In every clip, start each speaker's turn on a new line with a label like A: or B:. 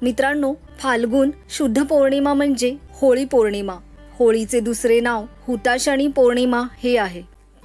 A: मित्रांनो, फाल्गुन शुद्ध पौर्णिमा म्हणजे होळी पौर्णिमा. होळीचे दुसरे नाव हुताशनी पौर्णिमा हे आहे.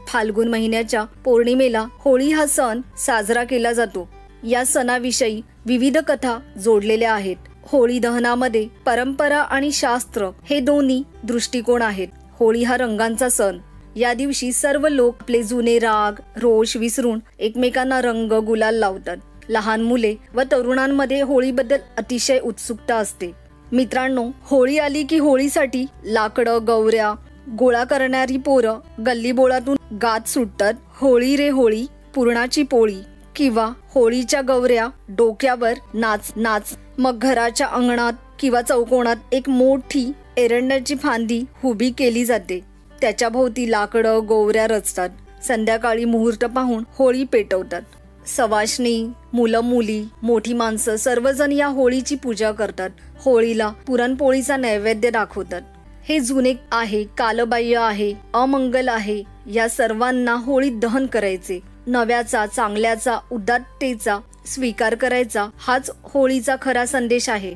A: फाल्गुन महिन्याच्या पौर्णिमेला होळी हा सण साजरा केला जातो. या सणाविषयी विविध कथा जोडलेल्या आहेत. होळी दहनामध्ये परंपरा आणि शास्त्र हे दोन्ही दृष्टिकोन आहेत. होळी हा रंगांचा सण. या दिवशी सर्व लोक आपले जुने राग रोष विसरून एकमेकांना रंग गुलाल लावतात. लहान मुले व तरुणांमध्ये होळीबद्दल अतिशय उत्सुकता असते. मित्रांनो, होळी आली की होळीसाठी लाकडं गौऱ्या गोळा करणारी पोरं गल्लीबोळातून गात सुटतात. होळी रे होळी पुरणाची पोळी किंवा होळीच्या गौऱ्या डोक्यावर नाच नाच. मग घराच्या अंगणात किंवा चौकोनात एक मोठी एरंडाची फांदी उभी केली जाते. त्याच्या भोवती लाकडं गौऱ्या रचतात. संध्याकाळी मुहूर्त पाहून होळी पेटवतात. सवाष्णी मुलं मुली मोठी माणसं सर्वजण या होळीची पूजा करतात. होळीला पुरणपोळीचा नैवेद्य दाखवतात. हे जुने आहे, कालबाह्य आहे, अमंगल आहे, या सर्वांना होळीत दहन करायचे. नव्याचा चांगल्याचा उदात्तेचा स्वीकार करायचा हाच होळीचा खरा संदेश आहे.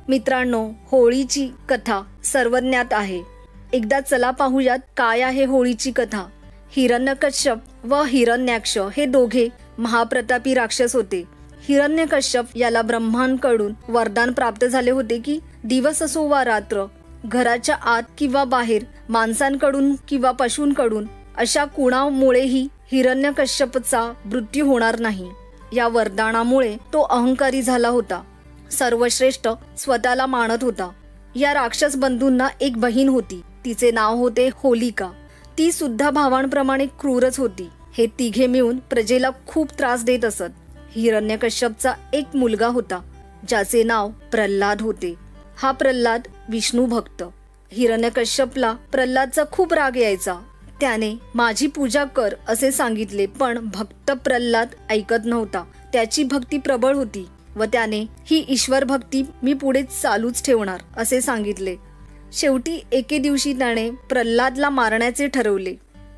A: मित्रांनो, होळीची कथा सर्वज्ञात आहे. एकदा चला पाहूयात काय आहे होळीची कथा. हिरण्यकश्यप व हिरण्याक्ष हे दोघे महाप्रतापी राक्षस होते. हिरण्यकश्यप याला ब्रह्मांकडून वरदान प्राप्त झाले होते की दिवस असो वा रात्र, घराच्या आत किंवा बाहेर, माणसांकडून किंवा पशूंकडून अशा कुणामुळेही हिरण्यकश्यपचा मृत्यू होणार नाही. या वरदानामुळे तो अहंकारी झाला होता. सर्वश्रेष्ठ स्वतःला मानत होता. या राक्षस बंधूंना एक बहीण होती. तिचे नाव होते होलिका. ती सुद्धा भावांप्रमाणे क्रूरच होती. हे तिघे मिळून प्रजेला खूप त्रास देत असत. हिरण्यकश्यपचा एक मुलगा होता ज्याचे नाव प्रल्हाद होते. हा प्रल्हाद विष्णू भक्त. हिरण्यकश्यपला प्रल्हादचा खूप राग यायचा. त्याने माझी पूजा कर असे सांगितले, पण भक्त प्रल्हाद ऐकत नव्हता. त्याची भक्ती प्रबळ होती व त्याने ही ईश्वर भक्ती मी पुढे चालूच ठेवणार असे सांगितले. शेवटी एके दिवशी त्याने प्रल्हादला मारण्याचे ठरवले.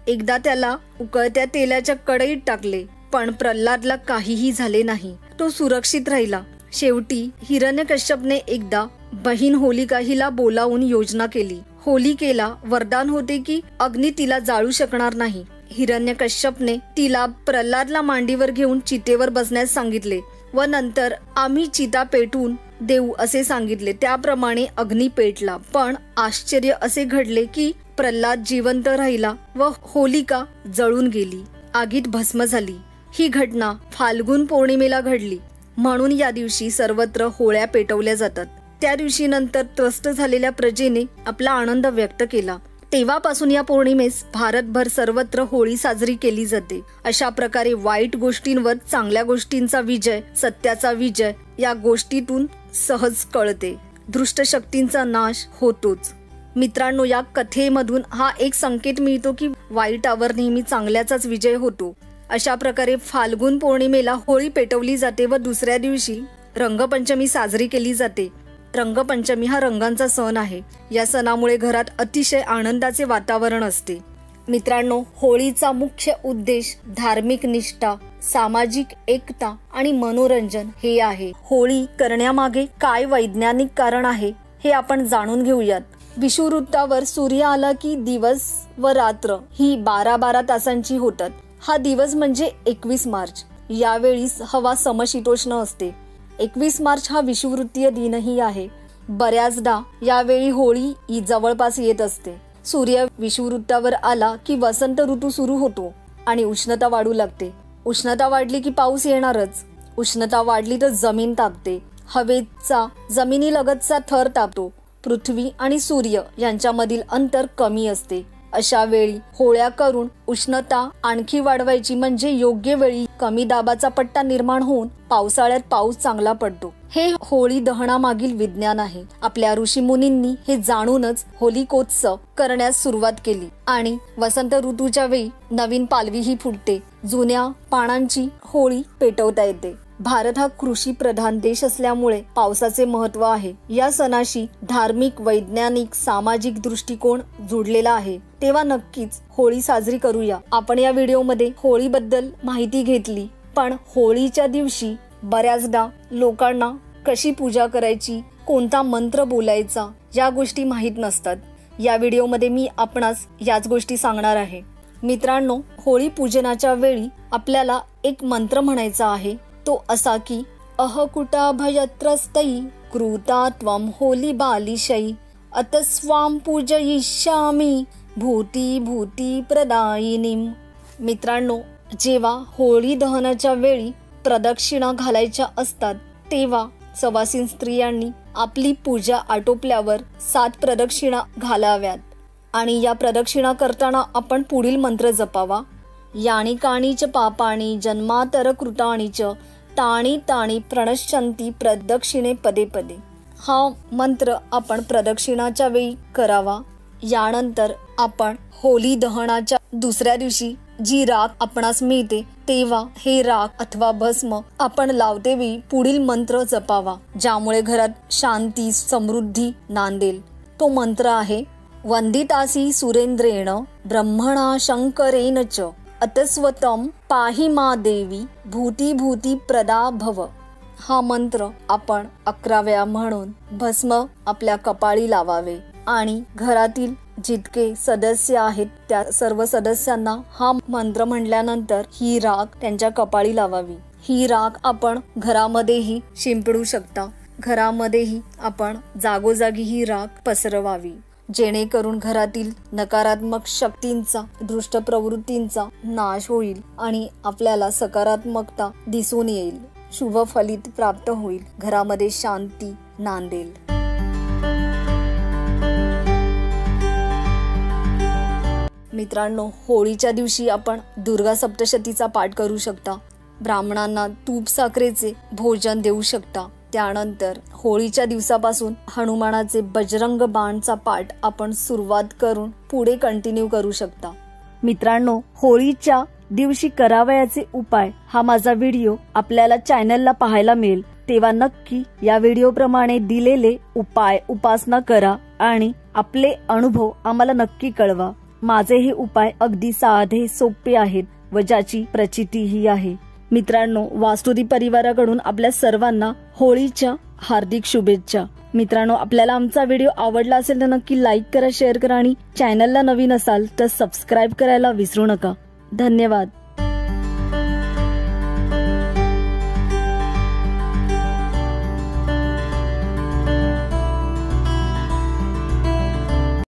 A: एकदा त्याला उकळत्या तेलाच्या कढईत टाकले, पण प्रल्हादला काहीही झाले नाही. तो सुरक्षित राहिला. शेवटी हिरण्यकश्यपने एकदा बहीण होलिका हिला बोलावून योजना केली. होलिकेला वरदान होते की अग्नी तिला जाळू शकणार नाही. हिरण्यकश्यपने तिला प्रल्हादला मांडीवर घेऊन चितेवर बसण्यास सांगितले व नंतर आम्ही चिता पेटवून देऊ असे सांगितले. त्याप्रमाणे अग्नी पेटला. पण आश्चर्य असे घडले की प्रल्हाद जिवंत राहिला व होलिका जळून गेली, आगीत भस्म झाली. ही घटना फाल्गुन पौर्णिमेला घडली. म्हणून या दिवशी सर्वत्र होळ्या पेटवल्या जातात. त्या दिवशी नंतर त्रस्त झालेल्या प्रजेने आपला आनंद व्यक्त केला. तेव्हापासून या पौर्णिमेस भारतभर सर्वत्र होळी साजरी केली जाते. अशा प्रकारे वाईट गोष्टींवर चांगल्या गोष्टींचा विजय, सत्याचा विजय या गोष्टीतून सहज कळते. दृष्ट शक्तींचा नाश होतोच. मित्रांनो, या कथेमधून हा एक संकेत मिळतो की वाईटावर नेहमी चांगल्याचाच विजय होतो. अशा प्रकारे फाल्गुन पौर्णिमेला होळी पेटवली जाते व दुसऱ्या दिवशी रंगपंचमी साजरी केली जाते. रंगपंचमी हा रंगांचा सण आहे. या सणामुळे घरात अतिशय आनंदाचे वातावरण असते. मित्रांनो, होळीचा मुख्य उद्देश धार्मिक निष्ठा, सामाजिक एकता आणि मनोरंजन हे आहे. होळी करण्यामागे काय वैज्ञानिक कारण आहे हे आपण जाणून घेऊयात. विषुववृत्तावर सूर्य आला की दिवस व रात्र ही 12-12 तासांची होतात. हा दिवस म्हणजे 21 मार्च. यावेळी हवा समशीतोष्ण असते. 21 मार्च हा विषुववृत्तीय दिनही आहे. बऱ्याचदा यावेळी होळी ही जवळपास येत असते. सूर्य विषुववृत्तावर आला की वसंत ऋतू सुरू होतो आणि उष्णता वाढू लागते. उष्णता वाढली की पाऊस येणारच. उष्णता वाढली तर जमीन तापते. हवेचा जमिनीलगतचा थर तापतो. पृथ्वी आणि सूर्य यांच्यामधील अंतर कमी असते. अशा वेळी होळ्या करून उष्णता आणखी वाढवायची, म्हणजे योग्य वेळी कमी दाबाचा पट्टा निर्माण होऊन पावसाळ्यात पाऊस चांगला पडतो. हे होळी दहनामागील विज्ञान आहे. आपल्या ऋषीमुनींनी हे जाणूनच होलिकोत्सव करण्यास सुरुवात केली आणि वसंत ऋतूच्या वेळी नवीन पालवीही फुटते. जुन्या पानांची होळी पेटवता येते. भारत हा कृषी प्रधान देश असल्यामुळे पावसाचे महत्त्व आहे. या सणाशी धार्मिक, वैज्ञानिक, सामाजिक दृष्टिकोन जुडलेला आहे. तेव्हा नक्कीच होळी साजरी करूया. आपण या व्हिडिओमध्ये होळीबद्दल माहिती घेतली, पण होळीच्या दिवशी बऱ्याचदा लोकांना कशी पूजा करायची, कोणता मंत्र बोलायचा या गोष्टी माहीत नसतात. या व्हिडिओमध्ये मी आपणास याच गोष्टी सांगणार आहे. मित्रांनो, होळी पूजनाच्या वेळी आपल्याला एक मंत्र म्हणायचा आहे. तो असा की अहकुटाभयत्रस्तै कृता त्वं होली बालिशै अतस्वाम पूजयिष्यामि भूती भूती प्रदायिनीम. मित्रांनो, जेव्हा होळी दहनाच्या वेळी प्रदक्षिणा घालायच्या असतात तेव्हा सवासीन स्त्रियांनी आपली पूजा आटोपल्यावर 7 प्रदक्षिणा घालाव्यात आणि या प्रदक्षिणा करताना आपण पुढील मंत्र जपावा. यानी कानी च पापानी जन्मातर कृतानी च ताणी ताणी प्रणश्यंती प्रदक्षिणे पदे पदे. हा मंत्र आपण प्रदक्षिणाच्या वेळी करावा. यानंतर आपण होली दहनाच्या दुसऱ्या दिवशी जी राख आपणास मिळते तेव्हा हे राख अथवा भस्म आपण लावतेवेळी पुढील मंत्र जपावा, ज्यामुळे घरात शांती समृद्धी नांदेल. तो मंत्र आहे वंदितासी सुरेंद्रेण ब्रह्मणा शंकरेण च अतस्वतम पाहि मा देवी भूती भूती प्रदा भव. हा मंत्र आपण 11 वेळा म्हणून भस्म आपल्या कपाळी लावावे आणि घरातील जितके सदस्य आहेत त्या सर्व सदस्यांना हा मंत्र म्हटल्यानंतर ही राख त्यांच्या कपाळी लावावी. ही राख आपण घरामध्येही शिंपडू शकता. घरामध्येही आपण जागोजागी ही राख पसरवावी, जेणेकरून घरातील नकारात्मक शक्तींचा, दुष्ट प्रवृत्तींचा नाश होईल आणि आपल्याला सकारात्मकता दिसून येईल. शुभ फलित प्राप्त होईल. घरामध्ये शांती नांदेल. मित्रांनो, होळीच्या दिवशी आपण दुर्गा सप्तशतीचा पाठ करू शकता. ब्राह्मणांना तूप साखरेचे भोजन देऊ शकता. त्यानंतर होळीच्या दिवसापासून हनुमानाचे बजरंग बाणचा पाठ आपण सुरुवात करून पुढे कंटिन्यू करू शकता. मित्रांनो, होळीच्या दिवशी करावयाचे उपाय हा माझा व्हिडिओ आपल्याला चॅनलला पाहायला मिळेल. तेव्हा नक्की या व्हिडिओ प्रमाणे दिलेले उपाय उपासना करा आणि आपले अनुभव आम्हाला नक्की कळवा. माझे हे उपाय अगदी साधे सोपे आहेत व ज्याची प्रचितीही आहे. मित्रांनो, वास्तुदी परिवाराकडून आपल्या सर्वांना होळीच्या हार्दिक शुभेच्छा. मित्रांनो, आपल्याला आमचा व्हिडिओ आवडला असेल तर नक्की लाईक करा, शेअर करा आणि चॅनलला नवीन असाल तर सबस्क्राईब करायला विसरू नका. धन्यवाद.